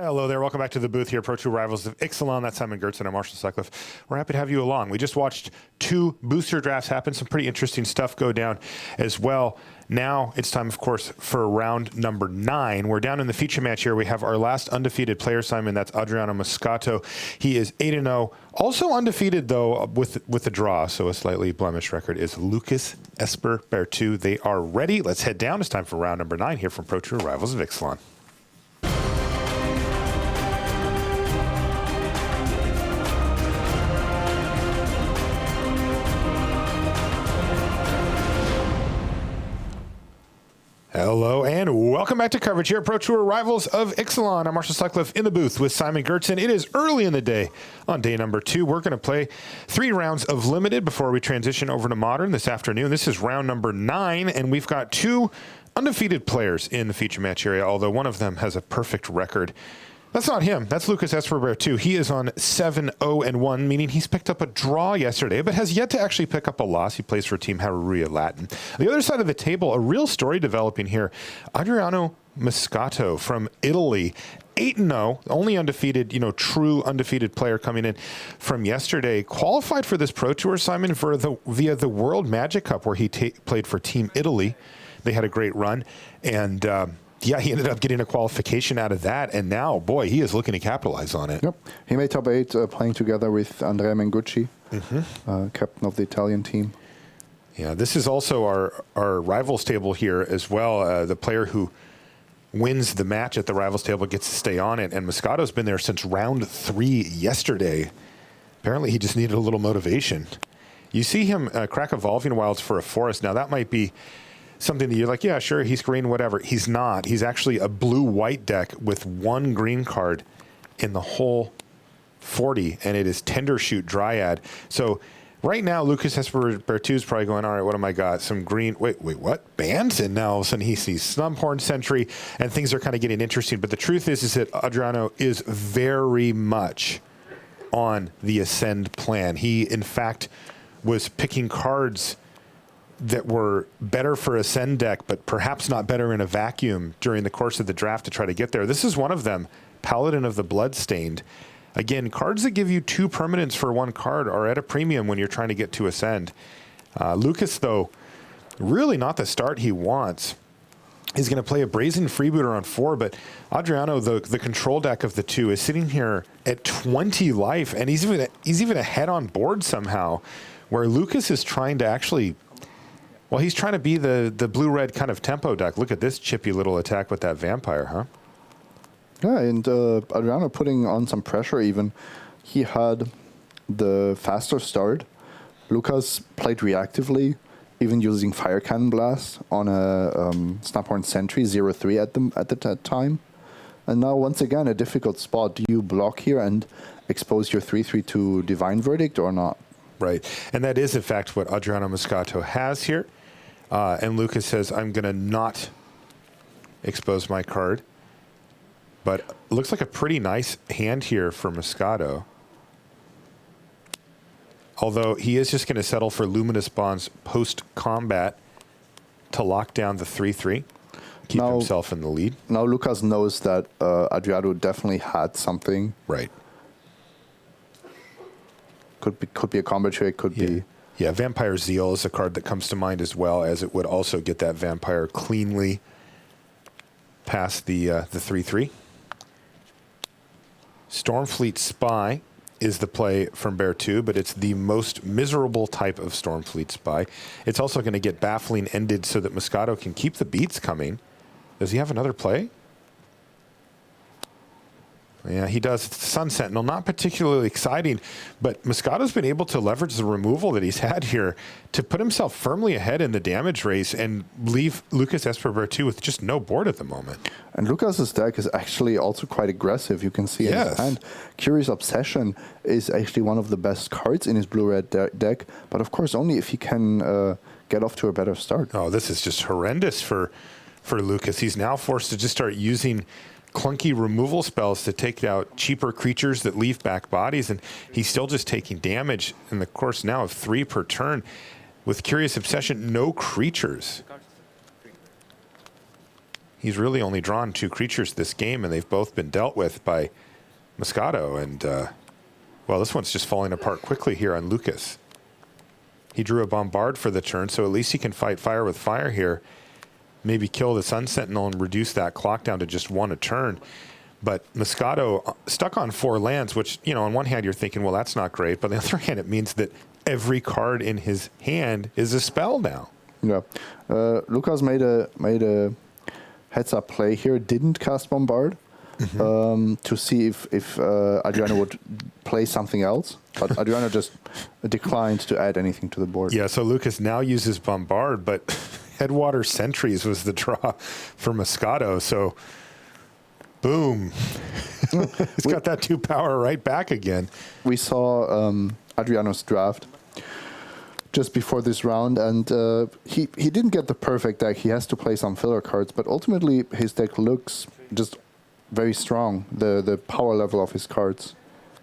Hello there. Welcome back to the booth here, Pro Tour Rivals of Ixalan. That's Simon Gertz and I'm Marshall Sutcliffe. We're happy to have you along. We just watched 2 booster drafts happen. Some pretty interesting stuff go down as well. Now it's time, of course, for round number 9. We're down in the feature match here. We have our last undefeated player, Simon. That's Adriano Moscato. He is 8-0. Also undefeated, though, with a draw, so a slightly blemished record, is Lucas Esper Berthoud. They are ready. Let's head down. It's time for round number 9 here from Pro Tour Rivals of Ixalan. Hello and welcome back to coverage here at Pro Tour Rivals of Ixalan. I'm Marshall Sutcliffe in the booth with Simon Gertz. It is early in the day on day number 2. We're going to play 3 rounds of limited before we transition over to modern this afternoon. This is round number 9, and we've got 2 undefeated players in the feature match area, although one of them has a perfect record. That's not him. That's Lucas Esper Berthoud. He is on 7-0-1, meaning he's picked up a draw yesterday, but has yet to actually pick up a loss. He plays for Team Haruria Latin. On the other side of the table, a real story developing here. Adriano Moscato from Italy, 8-0, only undefeated, true undefeated player coming in from yesterday. Qualified for this Pro Tour, Simon, via the World Magic Cup, where he played for Team Italy. They had a great run, and yeah, he ended up getting a qualification out of that, and now, boy, he is looking to capitalize on it. Yep, he made top 8 playing together with Andrea Mengucci, captain of the Italian team. Yeah, this is also our rivals table here as well. The player who wins the match at the rivals table gets to stay on it, and Moscato's been there since round 3 yesterday. Apparently, he just needed a little motivation. You see him crack Evolving Wilds for a Forest. Now, that might be something that you're like, yeah, sure, he's green, whatever. He's not. He's actually a blue-white deck with 1 green card in the whole 40, and it is Tender Shoot Dryad. So right now, Lucas Esper Berthoud is probably going, all right, what am I got? Some green, wait, what? Bands? And now all of a sudden he sees Snubhorn Sentry, and things are kind of getting interesting. But the truth is that Adriano is very much on the Ascend plan. He, in fact, was picking cards that were better for Ascend deck, but perhaps not better in a vacuum during the course of the draft to try to get there. This is one of them, Paladin of the Bloodstained. Again, cards that give you 2 permanents for 1 card are at a premium when you're trying to get to Ascend. Lucas, though, really not the start he wants. He's going to play a Brazen Freebooter on 4, but Adriano, the control deck of the 2, is sitting here at 20 life, and he's even ahead on board somehow, where Lucas is trying to actually, well, he's trying to be the blue-red kind of tempo deck. Look at this chippy little attack with that vampire, huh? Yeah, and Adriano putting on some pressure even. He had the faster start. Lucas played reactively, even using Fire Cannon Blast on a Snubhorn Sentry 0-3 at that time. And now, once again, a difficult spot. Do you block here and expose your 3-3 to Divine Verdict or not? Right, and that is, in fact, what Adriano Moscato has here. And Lucas says, I'm going to not expose my card. But it looks like a pretty nice hand here for Moscato. Although he is just going to settle for Luminous Bonds post-combat to lock down the 3-3, keep himself in the lead. Now Lucas knows that Adriano definitely had something. Right. Could be a combo trick, could be... Yeah, Vampire Zeal is a card that comes to mind as well, as it would also get that Vampire cleanly past the 3-3. Stormfleet Spy is the play from Berthoud, but it's the most miserable type of Stormfleet Spy. It's also going to get Baffling ended so that Moscato can keep the beats coming. Does he have another play? Yeah, he does. Sun Sentinel, not particularly exciting, but Moscato's been able to leverage the removal that he's had here to put himself firmly ahead in the damage race and leave Lucas Esper Berthoud with just no board at the moment. And Lucas's deck is actually also quite aggressive. You can see in his hand. Curious Obsession is actually one of the best cards in his blue-red deck, but of course only if he can get off to a better start. Oh, this is just horrendous for Lucas. He's now forced to just start using clunky removal spells to take out cheaper creatures that leave back bodies, and he's still just taking damage in the course now of 3 per turn. With Curious Obsession, no creatures. He's really only drawn 2 creatures this game, and they've both been dealt with by Moscato. And, well, this one's just falling apart quickly here on Lucas. He drew a Bombard for the turn, so at least he can fight fire with fire here. Maybe kill the Sun Sentinel and reduce that clock down to just 1 a turn. But Moscato stuck on 4 lands, which, you know, on one hand you're thinking, well, that's not great. But on the other hand, it means that every card in his hand is a spell now. Yeah. Lucas made a heads-up play here. Didn't cast Bombard to see if Adriano would play something else. But Adriano just declined to add anything to the board. Yeah, so Lucas now uses Bombard, but Headwater Sentries was the draw for Moscato. So, boom. It's got that 2 power right back again. We saw Adriano's draft just before this round, and he didn't get the perfect deck. He has to play some filler cards, but ultimately his deck looks just very strong. The power level of his cards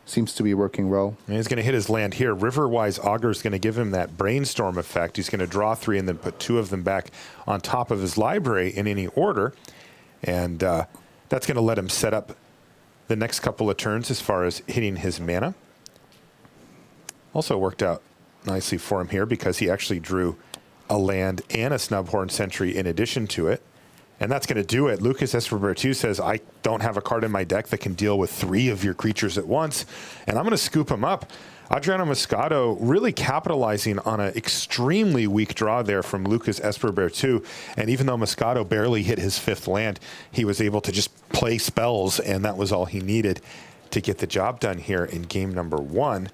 seems to be working well. And he's going to hit his land here. Riverwise Augur is going to give him that brainstorm effect. He's going to draw 3 and then put 2 of them back on top of his library in any order. And that's going to let him set up the next couple of turns as far as hitting his mana. Also worked out nicely for him here because he actually drew a land and a Snubhorn Sentry in addition to it. And that's going to do it. Lucas Esper Berthoud says, I don't have a card in my deck that can deal with 3 of your creatures at once, and I'm going to scoop him up. Adriano Moscato really capitalizing on an extremely weak draw there from Lucas Esper Berthoud. And even though Moscato barely hit his 5th land, he was able to just play spells, and that was all he needed to get the job done here in game number 1.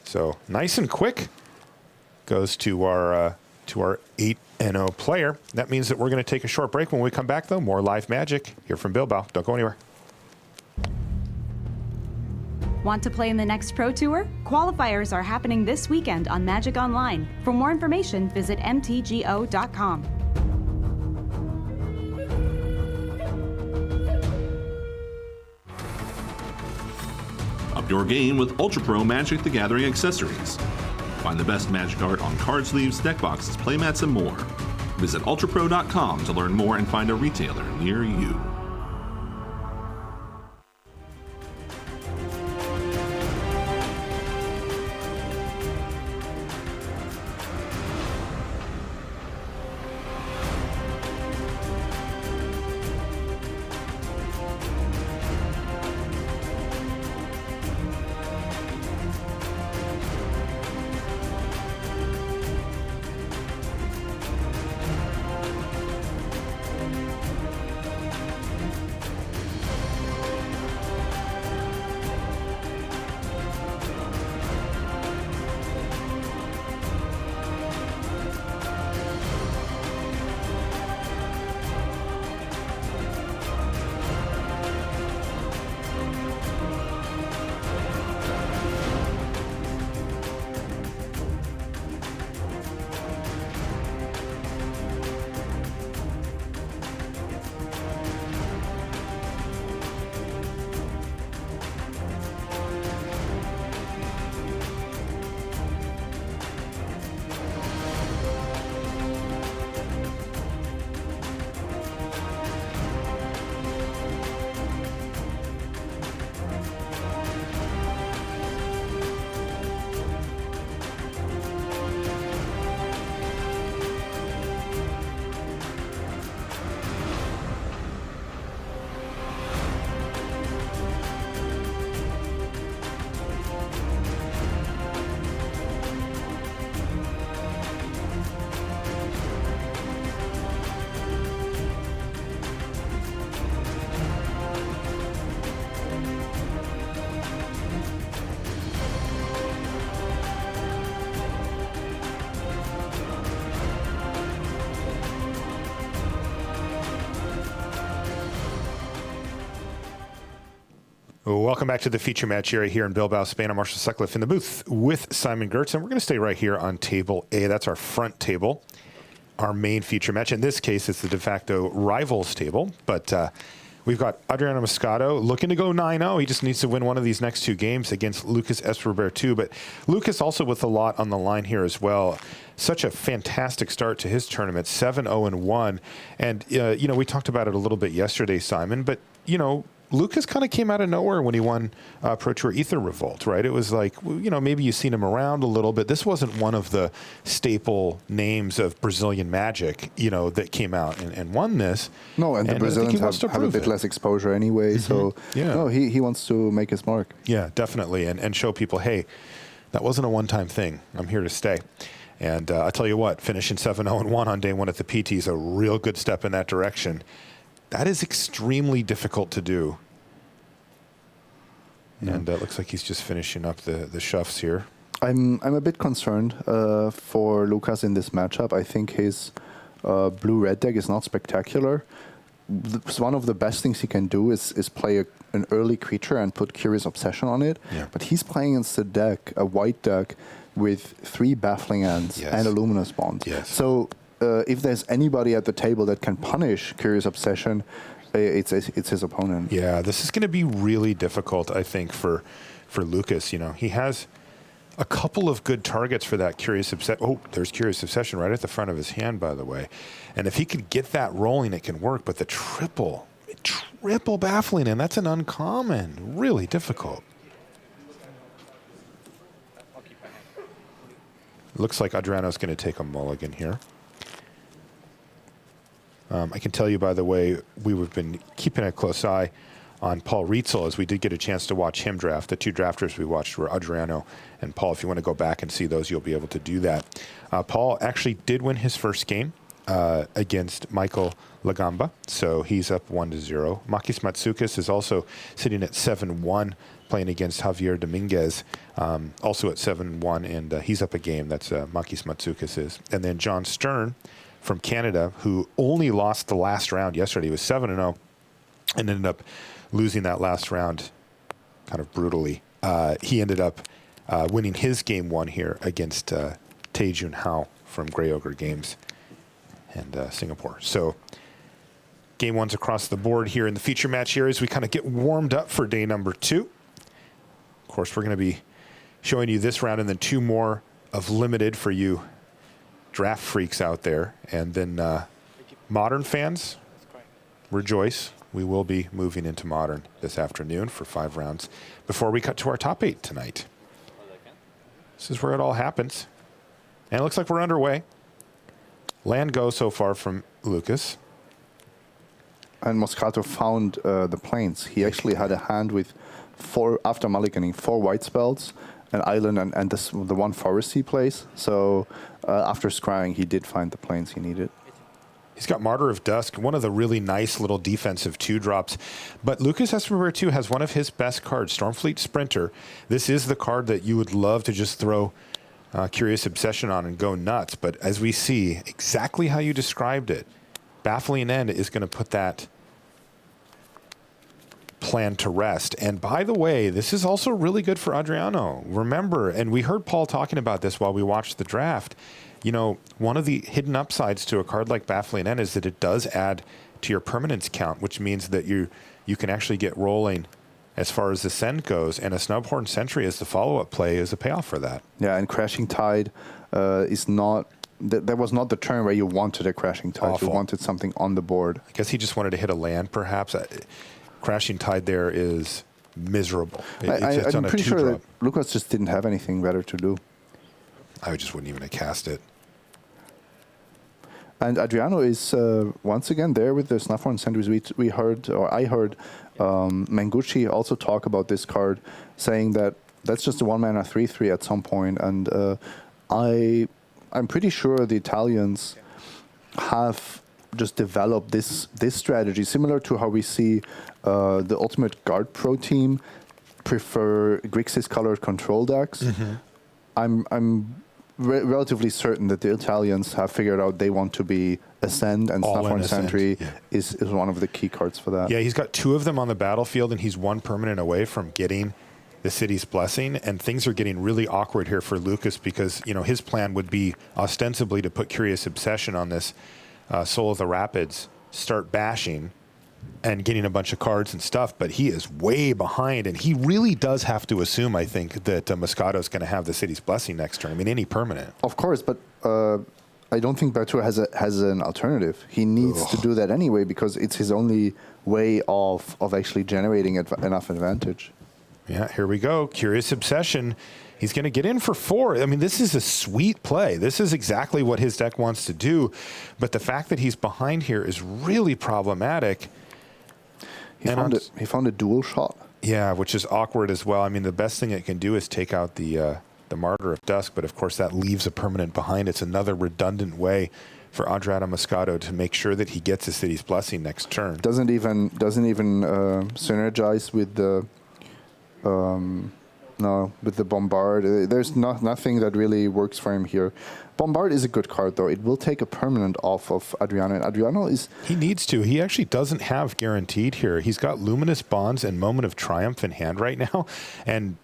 So nice and quick goes to our 8-0 player. That means that we're going to take a short break. When we come back, though, more live magic here from Bilbao. Don't go anywhere. Want to play in the next Pro Tour? Qualifiers are happening this weekend on Magic Online. For more information, visit mtgo.com. Up your game with Ultra Pro Magic the Gathering accessories. Find the best Magic art on card sleeves, deck boxes, playmats, and more. Visit ultrapro.com to learn more and find a retailer near you. Welcome back to the feature match area here in Bilbao, Spain. I'm Marshall Sutcliffe in the booth with Simon Gertz, and we're going to stay right here on table A. That's our front table, our main feature match. In this case, it's the de facto rivals table, but we've got Adriano Moscato looking to go 9-0. He just needs to win one of these next two games against Lucas Esper Berthoud. But Lucas also with a lot on the line here as well. Such a fantastic start to his tournament, 7-0-1. And, we talked about it a little bit yesterday, Simon. But, Lucas kind of came out of nowhere when he won Pro Tour Ether Revolt, right? It was like, maybe you've seen him around a little bit. This wasn't one of the staple names of Brazilian Magic, that came out and won this. No, and the Brazilians have a bit less exposure anyway. So, he wants to make his mark. Yeah, definitely. And show people, hey, that wasn't a one-time thing. I'm here to stay. And I tell you what, finishing 7-0-1 on day one at the PT is a real good step in that direction. That is extremely difficult to do. Yeah. And it looks like he's just finishing up the shuffs here. I'm a bit concerned for Lucas in this matchup. I think his blue-red deck is not spectacular. One of the best things he can do is play an early creature and put Curious Obsession on it. Yeah. But he's playing against a white deck with 3 Baffling Ends and a Luminous Bond. Yes. So if there's anybody at the table that can punish Curious Obsession, it's his opponent. Yeah, this is going to be really difficult, I think, for Lucas. He has a couple of good targets for that Curious Obsession. Oh, there's Curious Obsession right at the front of his hand, by the way. And if he could get that rolling, it can work. But the triple Baffling, and that's an uncommon. Really difficult. Looks like Adriano's going to take a mulligan here. I can tell you, by the way, we've been keeping a close eye on Paul Rietzel as we did get a chance to watch him draft. The 2 drafters we watched were Adriano and Paul. If you want to go back and see those, you'll be able to do that. Paul actually did win his first game against Michael Lagamba, so he's up 1-0. Makis Matsoukas is also sitting at 7-1, playing against Javier Dominguez, also at 7-1, and he's up a game. That's Makis Matsoukas is. And then John Stern from Canada, who only lost the last round yesterday. He was 7-0 and ended up losing that last round kind of brutally. He ended up winning his game 1 here against Tae-Jun Hao from Grey Ogre Games and Singapore. So game 1's across the board here in the feature match here as we kind of get warmed up for day number 2. Of course, we're going to be showing you this round and then 2 more of limited for you draft freaks out there. And then modern fans, rejoice. We will be moving into modern this afternoon for 5 rounds before we cut to our top 8 tonight. This is where it all happens. And it looks like we're underway. Land go so far from Lucas. And Moscato found the plains. He actually had a hand with 4, after mulliganing, 4 white spells, an island, and the 1 forest he plays. So after scrying, he did find the plains he needed. He's got Martyr of Dusk, one of the really nice little defensive 2-drops. But Lucas Esper Berthoud has one of his best cards, Stormfleet Sprinter. This is the card that you would love to just throw Curious Obsession on and go nuts. But as we see, exactly how you described it, Baffling End is going to put that plan to rest. And by the way, this is also really good for Adriano. Remember, and we heard Paul talking about this while we watched the draft, one of the hidden upsides to a card like Baffling End is that it does add to your permanence count, which means that you can actually get rolling as far as the send goes, and a Snubhorn Sentry as the follow-up play is a payoff for that. Yeah, and Crashing Tide is not... That was not the turn where you wanted a Crashing Tide. Awful. You wanted something on the board. I guess he just wanted to hit a land, perhaps. Crashing Tide there is miserable. I'm pretty sure that Lucas just didn't have anything better to do. I just wouldn't even have cast it. And Adriano is once again there with the Snubhorn Sentries. I heard Manguchi also talk about this card, saying that that's just a 1-mana 3/3 at some point. And I'm pretty sure the Italians have just developed this strategy, similar to how we see the Ultimate Guard Pro team prefer Grixis colored control decks. Mm-hmm. I'm relatively certain that the Italians have figured out they want to be Ascend, and Snubhorn Sentry is one of the key cards for that. Yeah, he's got 2 of them on the battlefield, and he's 1 permanent away from getting the City's Blessing, and things are getting really awkward here for Lucas because, his plan would be ostensibly to put Curious Obsession on this Soul of the Rapids, start bashing, and getting a bunch of cards and stuff, but he is way behind, and he really does have to assume, I think, that Moscato is going to have the City's Blessing next turn. I mean, any permanent. Of course, but I don't think Berthoud has an alternative. He needs to do that anyway because it's his only way of actually generating enough advantage. Yeah, here we go. Curious Obsession. He's going to get in for 4. I mean, this is a sweet play. This is exactly what his deck wants to do, but the fact that he's behind here is really problematic. He found a dual shot. Yeah, which is awkward as well. I mean, the best thing it can do is take out the Martyr of Dusk, but of course that leaves a permanent behind. It's another redundant way for Adriano Moscato to make sure that he gets the City's Blessing next turn. Doesn't even synergize with the Bombard. There's nothing that really works for him here. Bombard is a good card, though. It will take a permanent off of Adriano, and Adriano is... He needs to. He actually doesn't have guaranteed here. He's got Luminous Bonds and Moment of Triumph in hand right now, and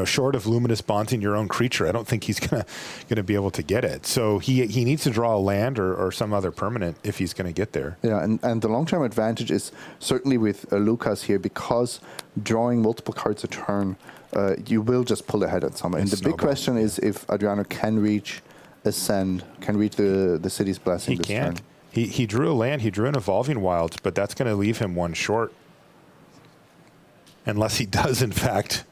short of Luminous Bonds in your own creature, I don't think he's gonna be able to get it. So he needs to draw a land or some other permanent if he's going to get there. Yeah, and the long-term advantage is certainly with Lucas here, because drawing multiple cards a turn, you will just pull ahead at some. And the big question is if Adriano can reach Ascend, can reach the City's Blessing this turn. He drew a land, he drew an Evolving Wilds, but that's going to leave him one short. Unless he does, in fact,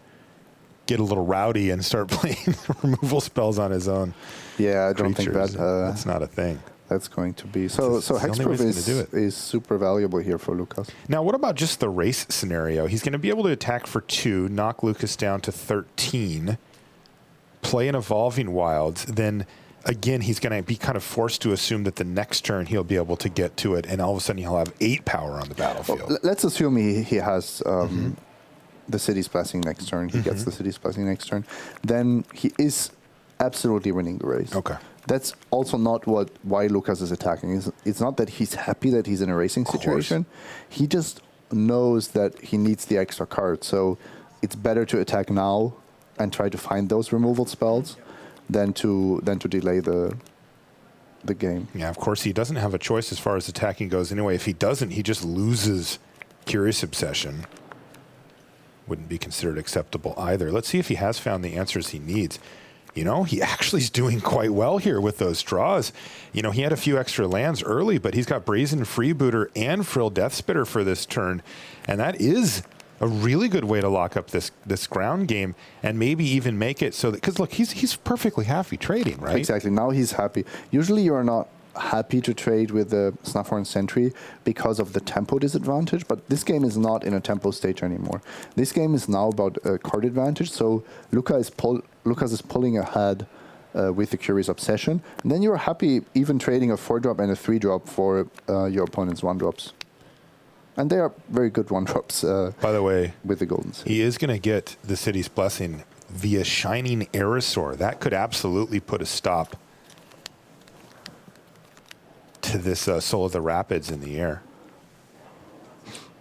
get a little rowdy and start playing removal spells on his own. Yeah, I don't think that's not a thing. That's going to be so. Hexproof is super valuable here for Lucas. Now, what about just the race scenario? He's going to be able to attack for 2, knock Lucas down to 13, play an Evolving Wilds, then again he's going to be kind of forced to assume that the next turn he'll be able to get to it, and all of a sudden he'll have 8 power on the battlefield. Well, let's assume he has the City's Blessing next turn. He gets the City's Blessing next turn. Then he is absolutely winning the race. Okay. That's also not why Lucas is attacking. It's not that he's happy that he's in a racing situation. He just knows that he needs the extra card. So it's better to attack now and try to find those removal spells than to delay the game. Yeah, of course he doesn't have a choice as far as attacking goes anyway. If he doesn't, he just loses Curious Obsession. Wouldn't be considered acceptable either. Let's see if he has found the answers he needs. He actually is doing quite well here with those draws. He had a few extra lands early, but he's got Brazen Freebooter and Frill Deathspitter for this turn. And that is a really good way to lock up this ground game and maybe even make it so that, because look, he's perfectly happy trading, right? Exactly. Now he's happy. Usually you're not happy to trade with the Snuffhorn Sentry because of the tempo disadvantage, but this game is not in a tempo stage anymore. This game is now about card advantage, so Lucas is pulling ahead with the Curious Obsession, and then you're happy even trading a 4-drop and a 3-drop for your opponent's 1-drops. And they are very good 1-drops. By the way, with the Golden City. He is going to get the City's Blessing via Shining Aerosaur. That could absolutely put a stop to this Soul of the Rapids in the air.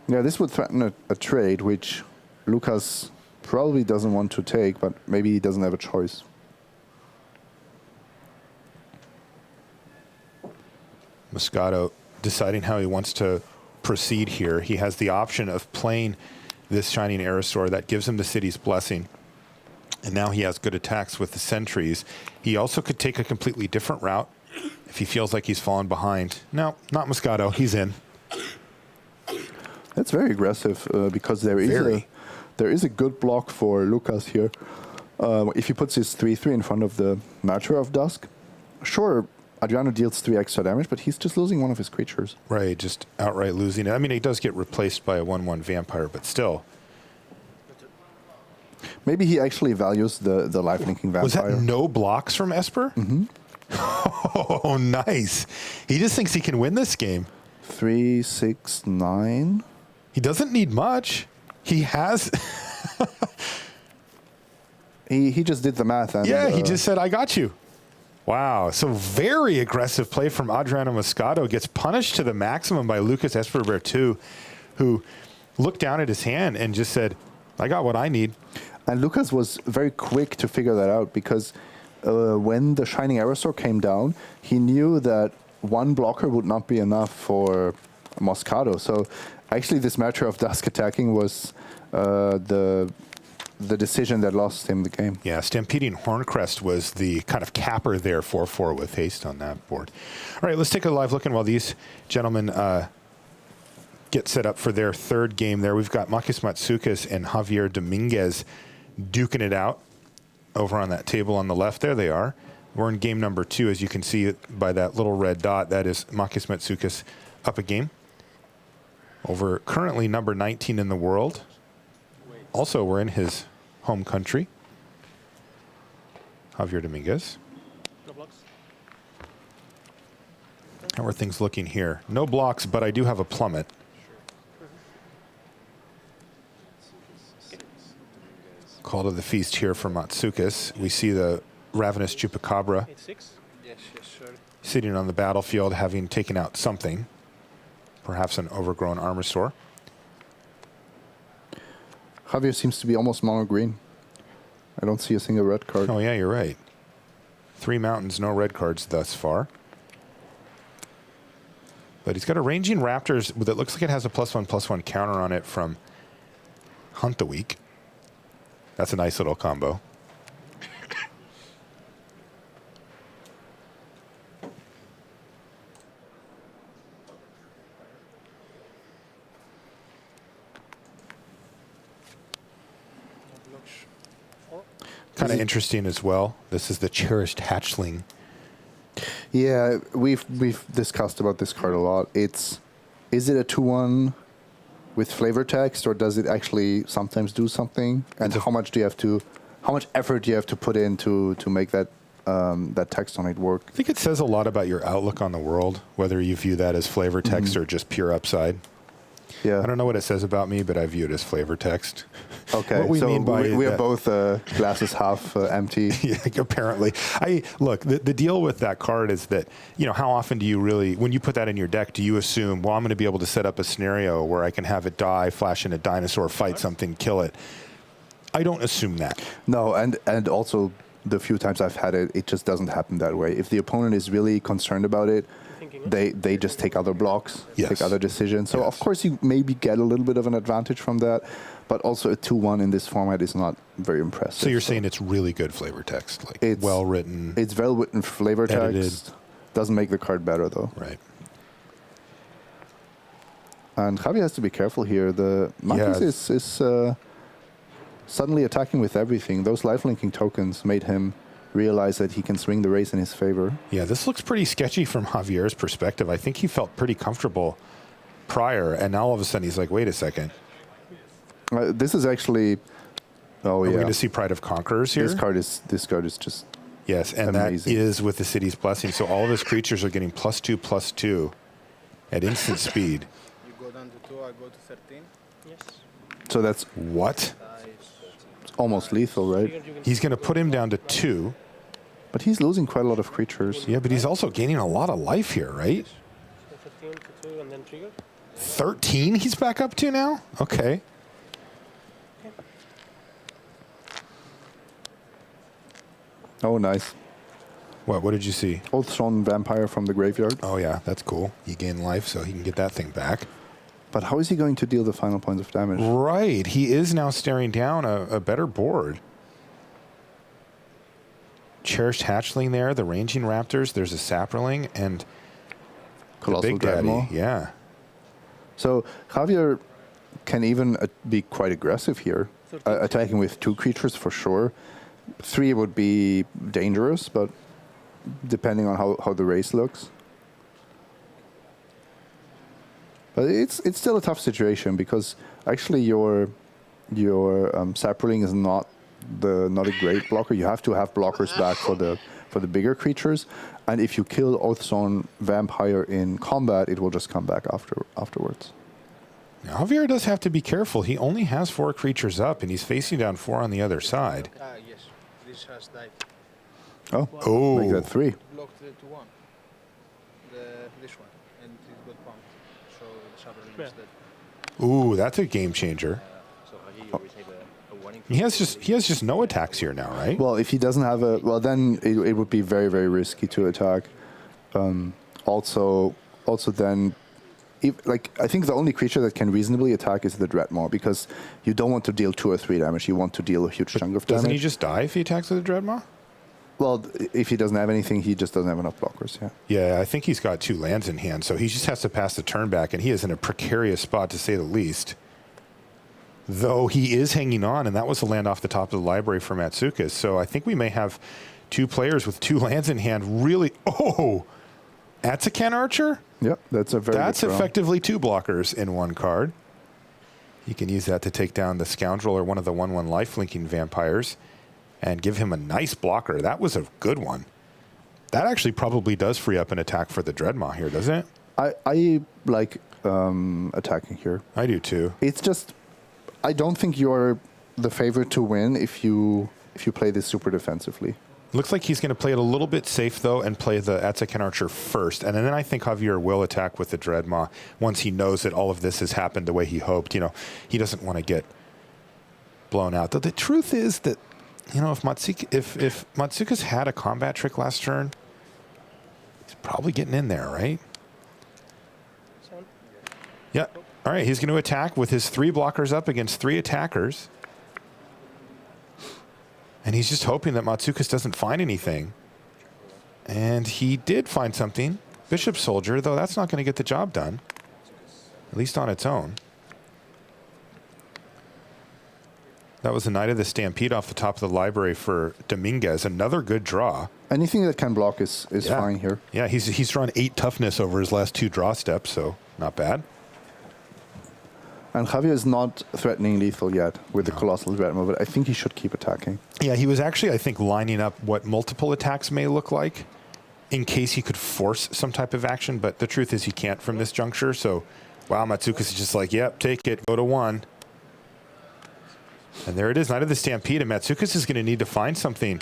Yeah, this would threaten a trade, which Lucas probably doesn't want to take, but maybe he doesn't have a choice. Moscato deciding how he wants to proceed here. He has the option of playing this Shining Aerosaur. That gives him the City's Blessing. And now he has good attacks with the Sentries. He also could take a completely different route if he feels like he's fallen behind. No, not Moscato. He's in. That's very aggressive because there is a good block for Lucas here. If he puts his 3/3 in front of the Martyr of Dusk, sure, Adriano deals 3 extra damage, but he's just losing one of his creatures. Right, just outright losing it. I mean, he does get replaced by a 1/1 vampire, but still. Maybe he actually values the life-linking vampire. Was that no blocks from Esper? Mm-hmm. Oh, nice. He just thinks he can win this game. 3, 6, 9. He doesn't need much. He has... he just did the math. And, yeah, he just said, I got you. Wow. So very aggressive play from Adriano Moscato. Gets punished to the maximum by Lucas Esper Berthoud, who looked down at his hand and just said, I got what I need. And Lucas was very quick to figure that out because when the Shining Aerosaur came down, he knew that one blocker would not be enough for Moscato. So Actually, this matter of Dusk attacking was the decision that lost him the game. Yeah, Stampeding Horncrest was the kind of capper there, 4-4 with haste on that board. All right, let's take a live look. And while these gentlemen get set up for their third game there, we've got Makis Matsoukas and Javier Dominguez duking it out over on that table on the left. There they are. We're in game number 2, as you can see by that little red dot. That is Makis Matsoukas up a game over currently number 19 in the world. Also, we're in his home country. Javier Dominguez. No blocks. How are things looking here? No blocks, but I do have a plummet. Call to the feast here for Matsoukas. We see the ravenous Chupacabra 8-6. Yes, sure. sitting on the battlefield, having taken out something, perhaps an overgrown armor store. Javier seems to be almost mono green. I don't see a single red card. Oh, yeah, you're right. 3 mountains, no red cards thus far. But he's got a Ranging Raptors that looks like it has a +1/+1 counter on it from Hunt the Week. That's a nice little combo. Kind of interesting as well. This is the Cherished Hatchling. Yeah, we've discussed about this card a lot. Is it a 2/1 with flavor text, or does it actually sometimes do something? And how much effort do you have to put in to make that that text on it work? I think it says a lot about your outlook on the world, whether you view that as flavor text or just pure upside. Yeah. I don't know what it says about me, but I view it as flavor text. Okay, What we so mean by we are that- both glasses half empty. Yeah, apparently. Look, the deal with that card is that, how often do you really, when you put that in your deck, do you assume, well, I'm going to be able to set up a scenario where I can have it die, flash in a dinosaur, fight something, kill it? I don't assume that. No, and also the few times I've had it, it just doesn't happen that way. If the opponent is really concerned about it, they just take other blocks, Yes. take other decisions. So Yes. of course you maybe get a little bit of an advantage from that, but also a 2/1 in this format is not very impressive. So you're saying it's really good flavor text, like It's- well written. It's well written flavor Edited. text. Doesn't make the card better though. Right. And Javi has to be careful here. The Makis is suddenly attacking with everything. Those lifelinking tokens made him realize that he can swing the race in his favor. Yeah, this looks pretty sketchy from Javier's perspective. I think he felt pretty comfortable prior, and now all of a sudden he's like, wait a second. This is actually, Are we going to see Pride of Conquerors here? This card is just Yes, and amazing. that is with the city's blessing. So all of his creatures are getting +2/+2 at instant speed. You go down to 2, I go to 13. Yes. so that's What? almost lethal, right? Triggered, you can He's going to put him down to 2. But he's losing quite a lot of creatures. Yeah, but he's also gaining a lot of life here, right? go 15 to 2 and then trigger. 13 he's back up to now? Okay. Oh, nice. What did you see? Old Throne Vampire from the graveyard. Oh, yeah, that's cool. You gain life, so he can get that thing back. But how is he going to deal the final points of damage? Right. He is now staring down a better board. Cherished Hatchling there, the Ranging Raptors, there's a Saproling, and the Colossal Big Daddy. Dreadmaw. Yeah. So Javier can even be quite aggressive here, attacking with 2 creatures for sure. 3 would be dangerous, but depending on how the race looks. But it's still a tough situation because actually your Saproling is not a great blocker. You have to have blockers back for the bigger creatures, and if you kill Oathstone Vampire in combat, it will just come back afterwards. Now, Javier does have to be careful. He only has 4 creatures up, and he's facing down 4 on the other side. Yes, this has died. Oh, Oh. make that 3. Blocked the 2-1. This one, and it got pumped. So the Saberling Yeah. is dead. Ooh, that's a game changer. He has just no attacks here now, right? Well, if he doesn't have then it would be very, very risky to attack. Also then I think the only creature that can reasonably attack is the Dreadmaw, because you don't want to deal 2 or 3 damage. You want to deal a huge chunk of damage. Doesn't he just die if he attacks with a Dreadmaw? Well, if he doesn't have anything, he just doesn't have enough blockers, yeah. Yeah, I think he's got 2 lands in hand, so he just has to pass the turn back, and he is in a precarious spot, to say the least. Though he is hanging on, and that was a land off the top of the library for Matsukas. So I think we may have 2 players with 2 lands in hand. Really, that's a Ken Archer? Yep, that's a very That's good draw. effectively 2 blockers in 1 card. You can use that to take down the Scoundrel or one of the 1/1 life-linking vampires and give him a nice blocker. That was a good one. That actually probably does free up an attack for the Dreadmaw here, doesn't it? I like attacking here. I do too. It's just, I don't think you're the favorite to win if you play this super defensively. Looks like he's going to play it a little bit safe, though, and play the Atsaken Archer first. And then I think Javier will attack with the Dreadmaw once he knows that all of this has happened the way he hoped. You know, he doesn't want to get blown out. Though the truth is that, you know, if Matsuka's had a combat trick last turn, he's probably getting in there, right? Yeah. All right, he's going to attack with his 3 blockers up against 3 attackers. And he's just hoping that Matsukas doesn't find anything. And he did find something. Bishop Soldier, though that's not going to get the job done. At least on its own. That was the Knight of the Stampede off the top of the library for Dominguez. Another good draw. Anything that can block is fine here. Yeah, he's drawn 8 toughness over his last 2 draw steps, so not bad. And Javier is not threatening lethal yet with the Colossal Dreadmaw, but I think he should keep attacking. Yeah, he was actually, I think, lining up what multiple attacks may look like in case he could force some type of action, but the truth is he can't from this juncture, so wow, Matsukas is just like, yep, take it, go to 1. And there it is, Knight of the Stampede, and Matsukas is going to need to find something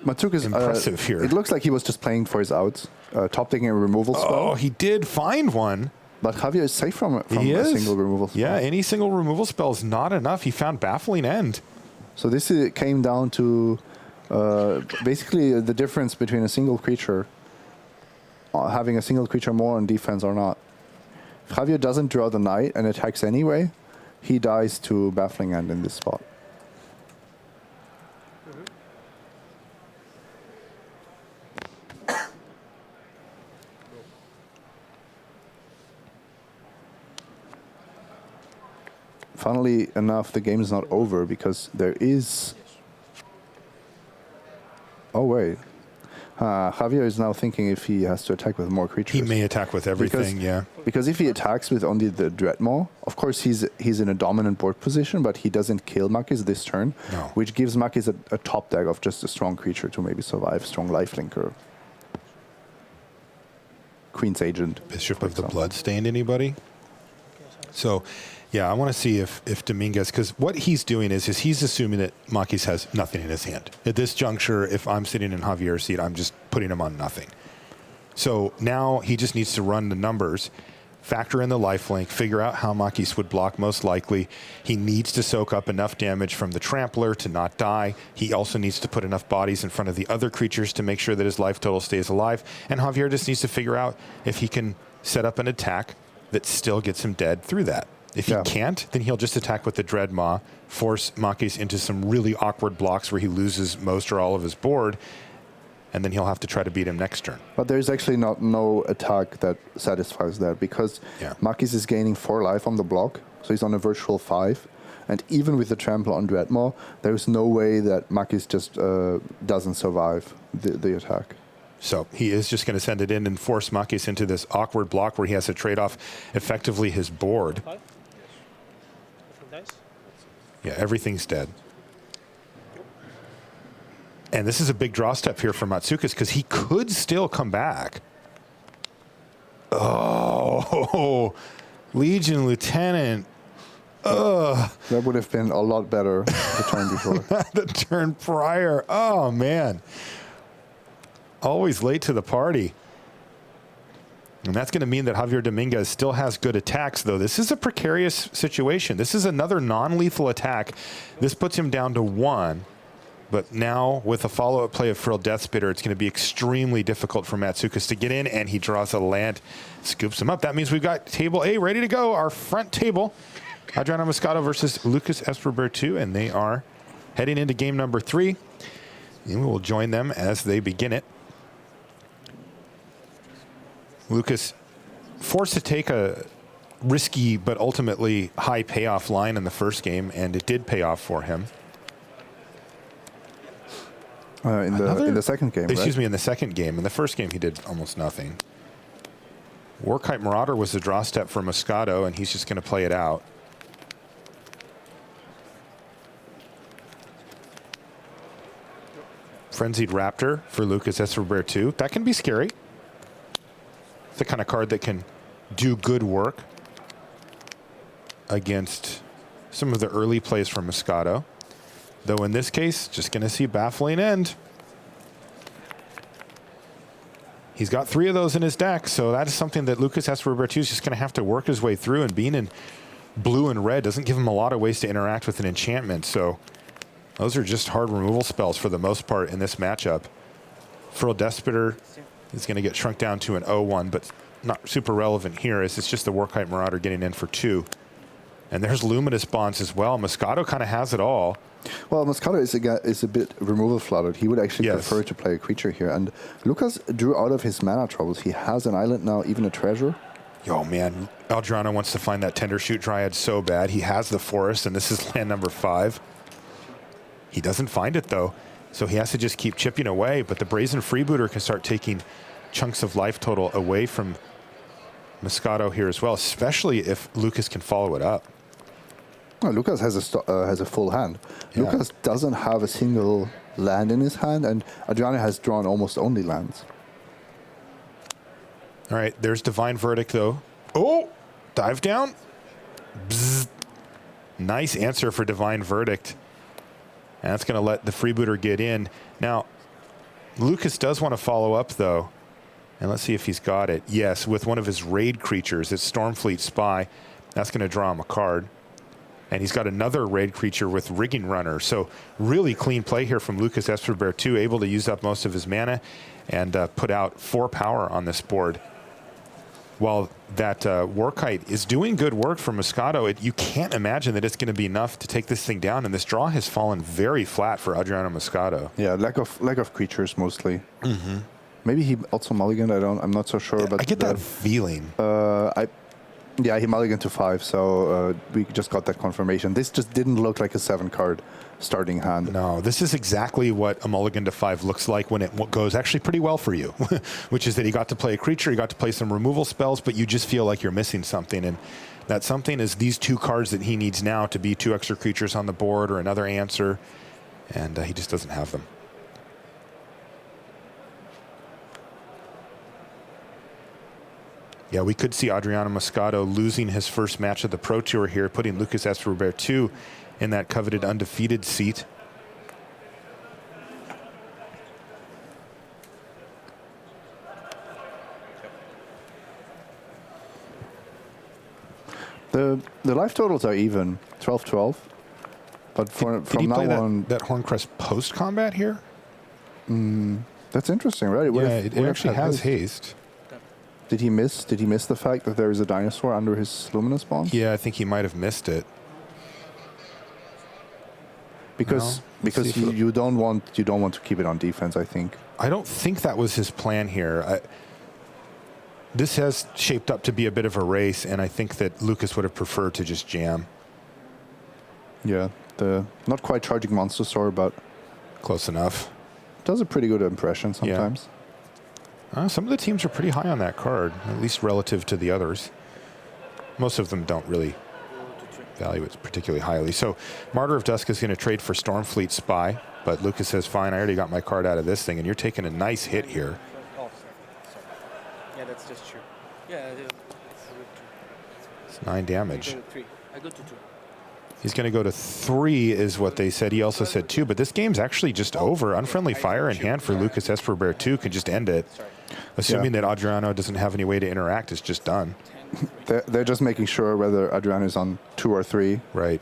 Matsukas impressive here. It looks like he was just playing for his outs, top taking a removal spell. Oh, he did find one. But Javier is safe from a single removal spell. Yeah, any single removal spell is not enough. He found Baffling End. So this came down to basically the difference between a single creature, having a single creature more on defense or not. If Javier doesn't draw the Knight and attacks anyway, he dies to Baffling End in this spot. Funnily enough, the game is not over because there is... Oh, wait. Javier is now thinking if he has to attack with more creatures. He may attack with everything, Because if he attacks with only the Dreadmaw, of course he's in a dominant board position, but he doesn't kill Makis this turn, which gives Makis a top deck of just a strong creature to maybe survive, strong lifelinker. Queen's Agent. Bishop of the Bloodstained, anybody? So, yeah, I want to see if Dominguez, because what he's doing is he's assuming that Makis has nothing in his hand. At this juncture, if I'm sitting in Javier's seat, I'm just putting him on nothing. So now he just needs to run the numbers, factor in the lifelink, figure out how Makis would block most likely. He needs to soak up enough damage from the Trampler to not die. He also needs to put enough bodies in front of the other creatures to make sure that his life total stays alive. And Javier just needs to figure out if he can set up an attack that still gets him dead through that. If he can't, then he'll just attack with the Dreadmaw, force Makis into some really awkward blocks where he loses most or all of his board, and then he'll have to try to beat him next turn. But there's actually no attack that satisfies that, because Makis is gaining 4 life on the block, so he's on a virtual 5. And even with the trample on Dreadmaw, there's no way that Makis just doesn't survive the attack. So he is just going to send it in and force Makis into this awkward block where he has to trade off effectively his board. Yeah, everything's dead. And this is a big draw step here for Matsukas because he could still come back. Oh, Legion Lieutenant. Ugh. That would have been a lot better the turn before. The turn prior. Oh, man. Always late to the party. And that's going to mean that Javier Dominguez still has good attacks, though. This is a precarious situation. This is another non-lethal attack. This puts him down to 1. But now, with a follow-up play of Frilled Death Spitter, it's going to be extremely difficult for Matsoukas to get in, and he draws a land, scoops him up. That means we've got table A ready to go, our front table. Adriano Moscato versus Lucas Esper Berthoud, and they are heading into game number 3. And we will join them as they begin it. Lucas forced to take a risky but ultimately high payoff line in the first game, and it did pay off for him. In the second game, Excuse right? me, in the second game. In the first game, he did almost nothing. Warkite Marauder was the draw step for Moscato, and he's just going to play it out. Frenzied Raptor for Lucas Esper Berthoud. That can be scary. It's the kind of card that can do good work against some of the early plays from Moscato. Though in this case, just going to see baffling end. He's got 3 of those in his deck, so that is something that Lucas Esper Berthoud is just going to have to work his way through, and being in blue and red doesn't give him a lot of ways to interact with an enchantment, so those are just hard removal spells for the most part in this matchup. Frilled Death Spitter is going to get shrunk down to an 0-1, but not super relevant here, as it's just the Warkite Marauder getting in for 2. And there's Luminous Bonds as well. Moscato kind of has it all. Well, Moscato is a bit removal flooded. He would actually Yes. prefer to play a creature here. And Lucas drew out of his mana troubles. He has an island now, even a treasure. Yo, man, Adriano wants to find that Tender Shoot Dryad so bad. He has the forest, and this is land number 5. He doesn't find it, though, so he has to just keep chipping away. But the Brazen Freebooter can start taking chunks of life total away from Moscato here as well, especially if Lucas can follow it up. Well, Lucas has a full hand. Yeah. Lucas doesn't have a single land in his hand, and Adriano has drawn almost only lands. All right, there's Divine Verdict, though. Oh, dive down. Bzzz. Nice answer for Divine Verdict. And that's going to let the Freebooter get in. Now, Lucas does want to follow up, though. And let's see if he's got it. Yes, with one of his raid creatures. It's Stormfleet Spy. That's going to draw him a card. And he's got another raid creature with Rigging Runner. So really clean play here from Lucas Esper Berthoud, able to use up most of his mana and put out 4 power on this board. While that Warkite is doing good work for Moscato, you can't imagine that it's going to be enough to take this thing down. And this draw has fallen very flat for Adriano Moscato. Yeah, lack of creatures mostly. Mm-hmm. Maybe he also mulliganed. I'm not so sure. But I get that feeling. Yeah, he mulliganed to 5, so we just got that confirmation. This just didn't look like a 7-card starting hand. No, this is exactly what a mulligan to 5 looks like when it goes actually pretty well for you, which is that he got to play a creature, he got to play some removal spells, but you just feel like you're missing something. And that something is these 2 cards that he needs now to be 2 extra creatures on the board or another answer, and he just doesn't have them. Yeah, we could see Adriano Moscato losing his first match of the Pro Tour here, putting Lucas Esper Berthoud in that coveted undefeated seat. The life totals are even, 12-12. But from he now play on, that Horncrest post-combat here? that's interesting, right? Yeah, it actually has haste. Did he miss the fact that there is a dinosaur under his luminous bomb? Yeah, I think he might have missed it. Because see if you don't want to keep it on defense, I think. I don't think that was his plan here. This has shaped up to be a bit of a race, and I think that Lucas would have preferred to just jam. Yeah, the not quite charging Monstersaur, but Close enough. does a pretty good impression sometimes. Some of the teams are pretty high on that card, at least relative to the others. Most of them don't really value it particularly highly. So Martyr of Dusk is going to trade for Stormfleet Spy, but Lucas says, fine, I already got my card out of this thing, and you're taking a nice hit here. Oh, sorry. Yeah, that's just true. Yeah, It's 9 damage. I go to 2. He's going to go to 3 is what they said. He also said 2, but this game's actually just over. Unfriendly Fire in hand for Lucas Esper Berthoud can just end it. Assuming that Adriano doesn't have any way to interact, it's just done. They're just making sure whether Adriano is on 2 or 3, Right.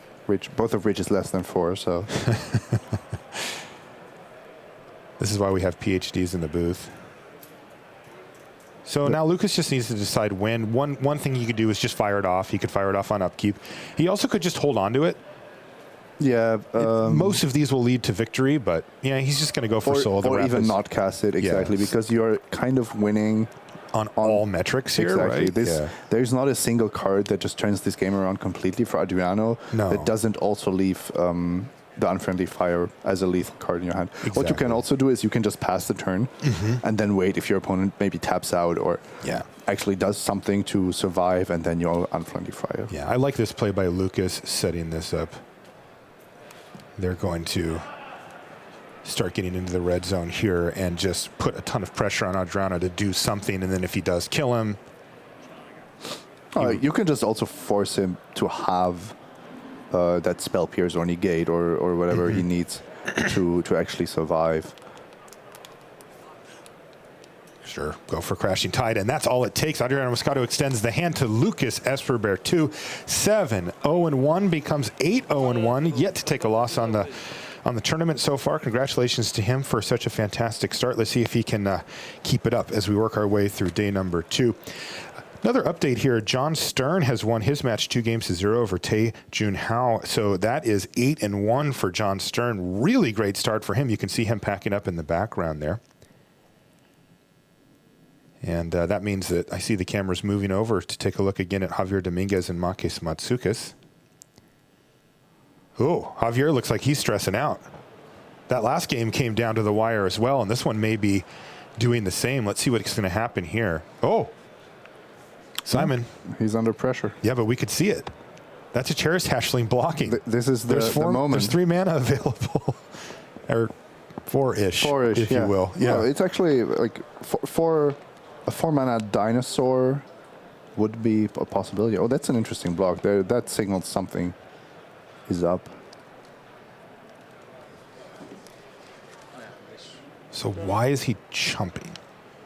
both of which is less than 4. So This is why we have PhDs in the booth. So now Lucas just needs to decide when. One thing he could do is just fire it off. He could fire it off on upkeep. He also could just hold on to it. Yeah. Most of these will lead to victory, but yeah, he's just going to go for Soul of the Or Rapids. even not cast it, exactly, Yes. because you're kind of winning on all metrics here, exactly. right? There's not a single card that just turns this game around completely for Adriano. No. That doesn't also leave the Unfriendly Fire as a lethal card in your hand. What you Exactly. can also do is you can just pass the turn and then wait if your opponent maybe taps out or actually does something to survive, and then you'll Unfriendly Fire. Yeah, I like this play by Lucas setting this up. They're going to start getting into the red zone here and just put a ton of pressure on Adriano to do something, and then if he does kill him... You can just also force him to have that Spell Pierce or Negate or whatever he needs to actually survive. Sure, go for Crashing Tide, and that's all it takes. Adriano Moscato extends the hand to Lucas Esper Berthoud. 7-0-1 becomes 8-0-1, yet to take a loss on the tournament so far. Congratulations to him for such a fantastic start. Let's see if he can keep it up as we work our way through day number 2. Another update here, John Stern has won his match 2-0 over Tae Jun Hao. So that is 8-1 for John Stern. Really great start for him. You can see him packing up in the background there. And that means that I see the cameras moving over to take a look again at Javier Dominguez and Makis Matsoukas. Oh, Javier looks like he's stressing out. That last game came down to the wire as well, and this one may be doing the same. Let's see what's going to happen here. Oh, Simon. He's under pressure. Yeah, but we could see it. That's a Cherish Hatchling blocking. This is the moment. There's 3 mana available. Or 4-ish, if you will. Yeah, no, it's actually like for a 4-mana dinosaur would be a possibility. Oh, that's an interesting block. There, that signals something is up. So why is he chumping?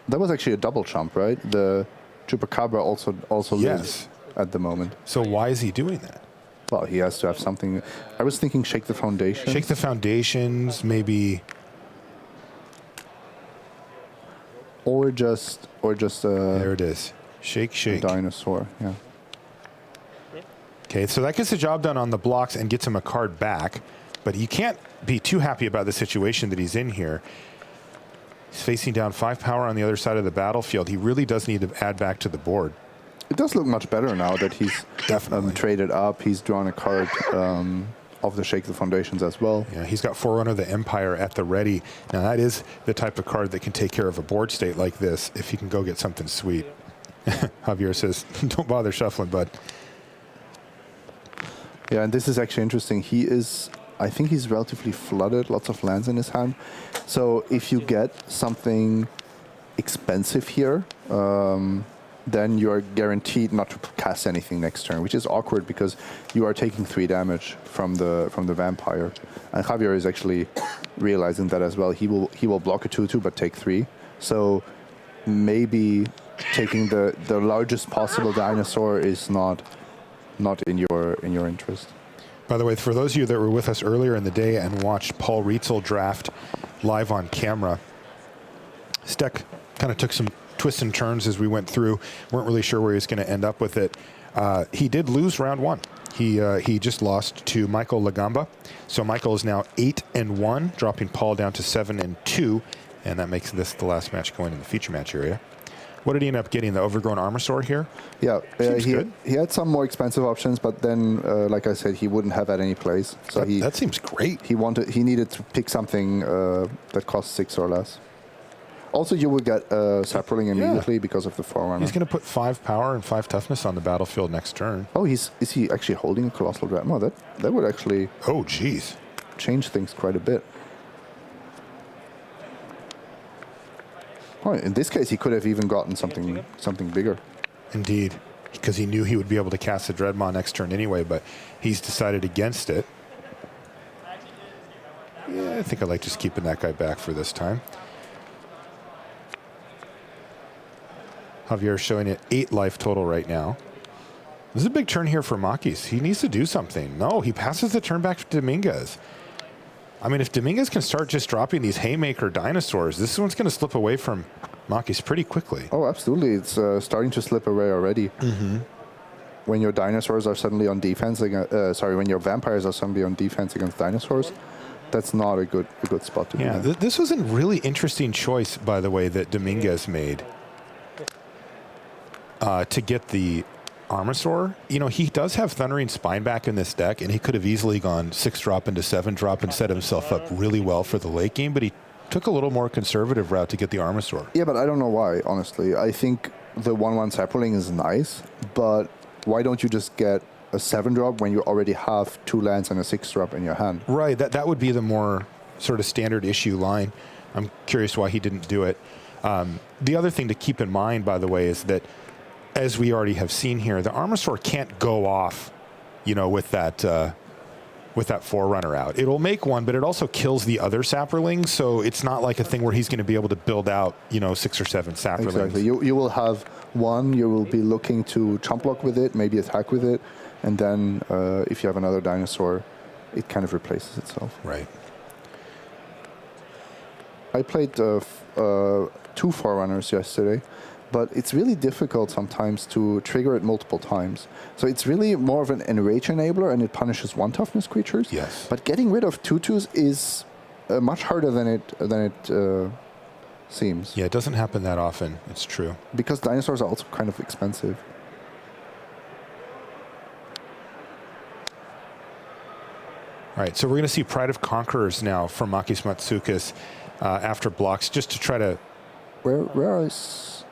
That was actually a double chump, right? The Chupacabra also lives at the moment. So why is he doing that? Well, he has to have something. I was thinking shake the foundation. Shake the foundations, maybe. Or just There it is. Shake, a shake. dinosaur. Yeah. Okay, so that gets the job done on the blocks and gets him a card back. But you can't be too happy about the situation that he's in here. He's facing down 5 power on the other side of the battlefield. He really does need to add back to the board. It does look much better now that he's Definitely. traded up. He's drawn a card of the Shake the Foundations as well. Yeah, he's got Forerunner of the Empire at the ready. Now that is the type of card that can take care of a board state like this if you can go get something sweet. Javier says, don't bother shuffling, bud. Yeah, and this is actually interesting. I think he's relatively flooded, lots of lands in his hand. So if you get something expensive here, then you are guaranteed not to cast anything next turn, which is awkward because you are taking 3 damage from the vampire. And Javier is actually realizing that as well. He will block a 2/2 but take 3. So maybe taking the largest possible dinosaur is not in your interest. By the way, for those of you that were with us earlier in the day and watched Paul Rietzel draft live on camera, Steck kind of took some twists and turns as we went through. Weren't really sure where he was going to end up with it. He did lose round 1. He just lost to Michael Lagamba. So Michael is now 8-1, dropping Paul down to 7-2, and that makes this the last match going in the feature match area. What did he end up getting? The Overgrown Armor Sword here? Yeah, Seems good. he had some more expensive options, but then, like I said, he wouldn't have at any place. So that seems great. He needed to pick something that cost 6 or less. Also, you would get Sapperling immediately because of the Forerunner. He's going to put 5 power and 5 toughness on the battlefield next turn. Oh, is he actually holding a Colossal Dread? No, that would actually Oh, geez. change things quite a bit. Oh, in this case, he could have even gotten something bigger. Indeed, because he knew he would be able to cast the Dreadmaw next turn anyway, but he's decided against it. Yeah, I think I like just keeping that guy back for this time. Javier showing it 8 life total right now. This is a big turn here for Makis. He needs to do something. No, he passes the turn back to Dominguez. I mean, if Dominguez can start just dropping these haymaker dinosaurs, this one's going to slip away from Makis pretty quickly. Oh, absolutely. It's starting to slip away already. Mm-hmm. When your dinosaurs are suddenly on defense, when your vampires are suddenly on defense against dinosaurs, that's not a good spot to be in. This was a really interesting choice, by the way, that Dominguez made to get the Armasaur. You know, he does have Thundering Spineback in this deck, and he could have easily gone 6-drop into 7-drop and set himself up really well for the late game, but he took a little more conservative route to get the Armasaur. Yeah, but I don't know why, honestly. I think the 1/1 Sapperling is nice, but why don't you just get a 7-drop when you already have 2 lands and a 6-drop in your hand? Right, that would be the more sort of standard issue line. I'm curious why he didn't do it. The other thing to keep in mind, by the way, is that as we already have seen here, the Armasaur can't go off, you know, with that Forerunner out. It'll make one, but it also kills the other Sapperlings, so it's not like a thing where he's going to be able to build out, you know, 6 or 7 Sapperlings. Exactly. You will have one, you will be looking to chump block with it, maybe attack with it, and then if you have another dinosaur, it kind of replaces itself. Right. I played 2 Forerunners yesterday, but it's really difficult sometimes to trigger it multiple times. So it's really more of an enrage enabler, and it punishes 1 toughness creatures. Yes. But getting rid of 2/2s is much harder than it seems. Yeah, it doesn't happen that often. It's true. Because dinosaurs are also kind of expensive. All right, so we're going to see Pride of Conquerors now from Makis Matsoukas after blocks, just to try to... Where is...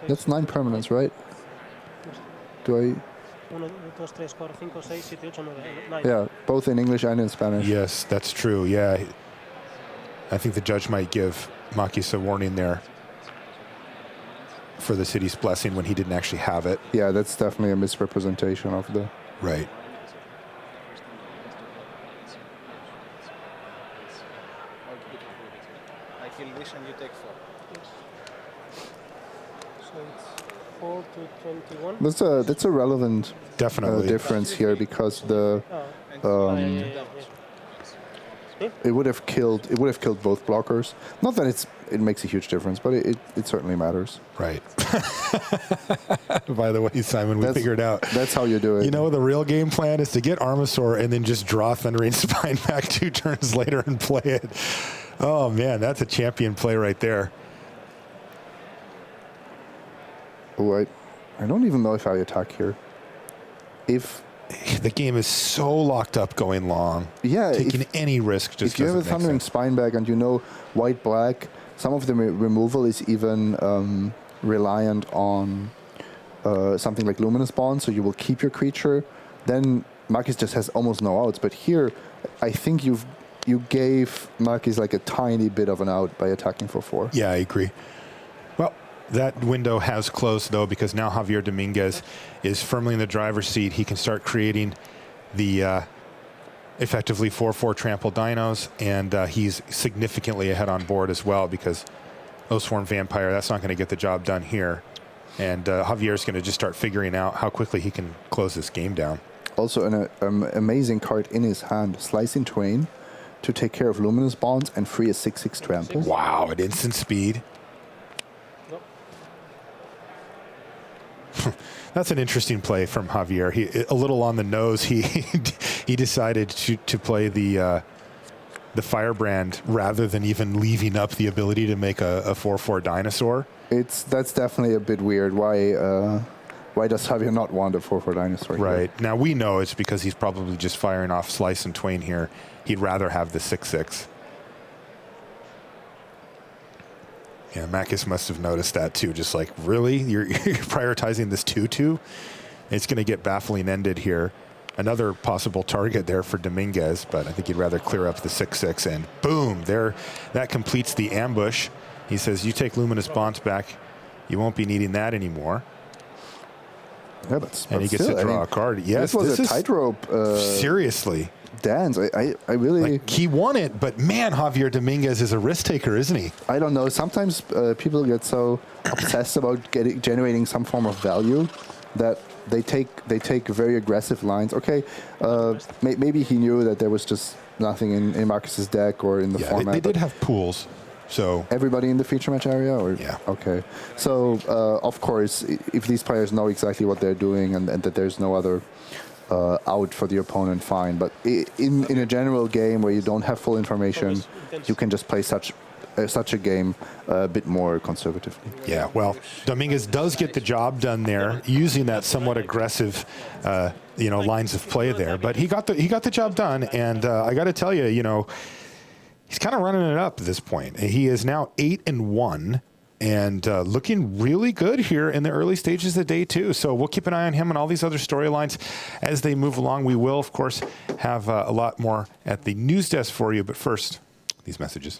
That's 9 permanents, right? Do I... Yeah, both in English and in Spanish. Yes, that's true. Yeah. I think the judge might give Makis a warning there for the city's blessing when he didn't actually have it. Yeah, that's definitely a misrepresentation of the... Right. I kill this and you take 4. So it's 4 to 21. That's a relevant Definitely. difference here, because the it would have killed both blockers. Not that it makes a huge difference, but it certainly matters. Right. By the way, Simon, we figured out. That's how you do it. You know, the real game plan is to get Armasaur and then just draw Thundering Spine back 2 turns later and play it. Oh, man, that's a champion play right there. Oh, I don't even know if I attack here. If the game is so locked up going long, taking any risk just if you have a Thundering Spineback and you know white-black, some of the removal is even reliant on something like Luminous Bond, so you will keep your creature. Then Makis just has almost no outs. But here, I think you gave Makis like a tiny bit of an out by attacking for 4. Yeah, I agree. Well, that window has closed, though, because now Javier Dominguez is firmly in the driver's seat. He can start creating the effectively 4/4 trample dinos, and he's significantly ahead on board as well, because Oathsworn Vampire, that's not going to get the job done here. And Javier's going to just start figuring out how quickly he can close this game down. Also, an amazing card in his hand, Slice in Twain, to take care of Luminous Bonds and free a 6/6 trample. Wow, at instant speed. That's an interesting play from Javier. A little on the nose. He decided to play the Firebrand rather than even leaving up the ability to make a 4/4 dinosaur. That's definitely a bit weird. Why does Javier not want a 4/4 dinosaur? Right. Here? Now we know it's because he's probably just firing off Slice and Twain here. He'd rather have the 6/6. Yeah, Makis must have noticed that too. Just like, really? You're prioritizing this 2/2? It's going to get baffling ended here. Another possible target there for Dominguez, but I think he'd rather clear up the 6/6, and boom, there, that completes the ambush. He says, you take Luminous Bonds back, you won't be needing that anymore. Yeah, but and he gets still, to draw a card. Yes, this was a tightrope. Seriously. Dance. I really... Like, he won it, but man, Javier Dominguez is a risk taker, isn't he? I don't know. Sometimes people get so obsessed about generating some form of value that they take very aggressive lines. Okay, maybe he knew that there was just nothing in Marcus's deck or in the format. They did have pools, so everybody in the feature match area, or yeah. Okay, so of course, if these players know exactly what they're doing and that there's no other out for the opponent, fine. But in a general game where you don't have full information, you can just play such a game a bit more conservatively. Yeah, well, Dominguez does get the job done there, using that somewhat aggressive, lines of play there. But he got the job done, and I got to tell you, he's kind of running it up at this point. He is now 8-1. And looking really good here in the early stages of day two. So we'll keep an eye on him and all these other storylines as they move along. We will, of course, have a lot more at the news desk for you. But first, these messages.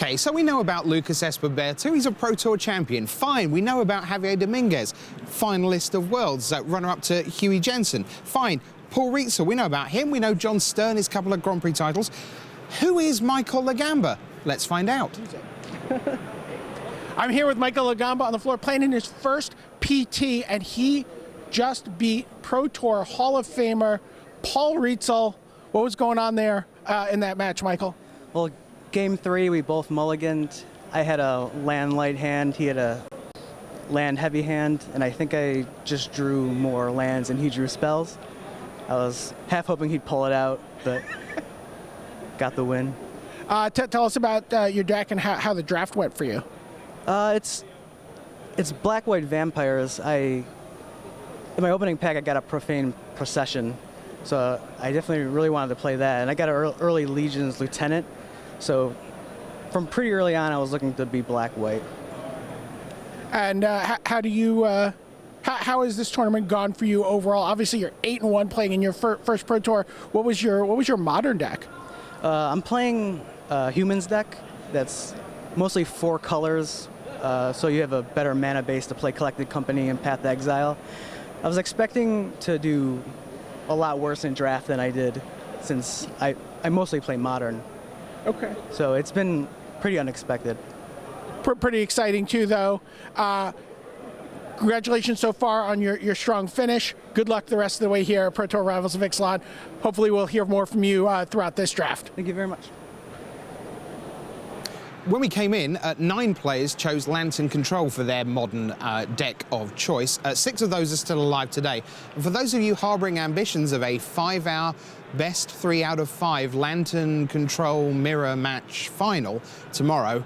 Okay, so we know about Lucas Esper Berthoud. He's a Pro Tour champion. Fine. We know about Javier Dominguez, finalist of Worlds, runner-up to Huey Jensen. Fine. Paul Rietzl, we know about him. We know John Stern, his couple of Grand Prix titles. Who is Michael Lagamba? Let's find out. I'm here with Michael Lagamba on the floor playing in his first PT, and he just beat Pro Tour Hall of Famer Paul Rietzl. What was going on there in that match, Michael? Well, game 3, we both mulliganed. I had a land light hand, he had a land heavy hand, and I think I just drew more lands and he drew spells. I was half hoping he'd pull it out, but got the win. Tell us about your deck and how the draft went for you. It's black-white vampires. In my opening pack, I got a Profane Procession, so I definitely really wanted to play that. And I got an early Legion's Lieutenant, so from pretty early on, I was looking to be black-white. And how do you? How has this tournament gone for you overall? Obviously, you're 8-1 playing in your first Pro Tour. What was your modern deck? I'm playing Humans deck. That's mostly 4 colors, so you have a better mana base to play Collected Company and Path to Exile. I was expecting to do a lot worse in draft than I did, since I mostly play Modern. Okay. So it's been pretty unexpected. Pretty exciting too, though. Congratulations so far on your strong finish. Good luck the rest of the way here at Pro Tour Rivals of Ixalan. Hopefully we'll hear more from you throughout this draft. Thank you very much. When we came in, 9 players chose Lantern Control for their modern deck of choice. 6 of those are still alive today. And for those of you harbouring ambitions of a 5-hour best 3 out of 5 Lantern Control mirror match final tomorrow,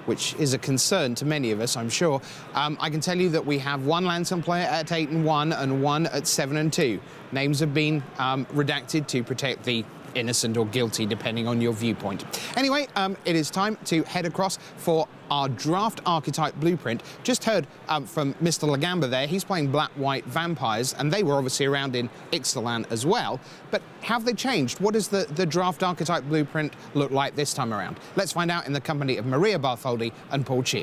which is a concern to many of us, I'm sure, I can tell you that we have 1 Lantern player at 8-1 and 1 at 7-2. Names have been redacted to protect the innocent or guilty, depending on your viewpoint. Anyway, it is time to head across for our draft archetype blueprint. Just heard from Mr. Lagamba there. He's playing black-white vampires, and they were obviously around in Ixalan as well. But have they changed? What does the draft archetype blueprint look like this time around? Let's find out in the company of Maria Bartholdi and Paul Chia.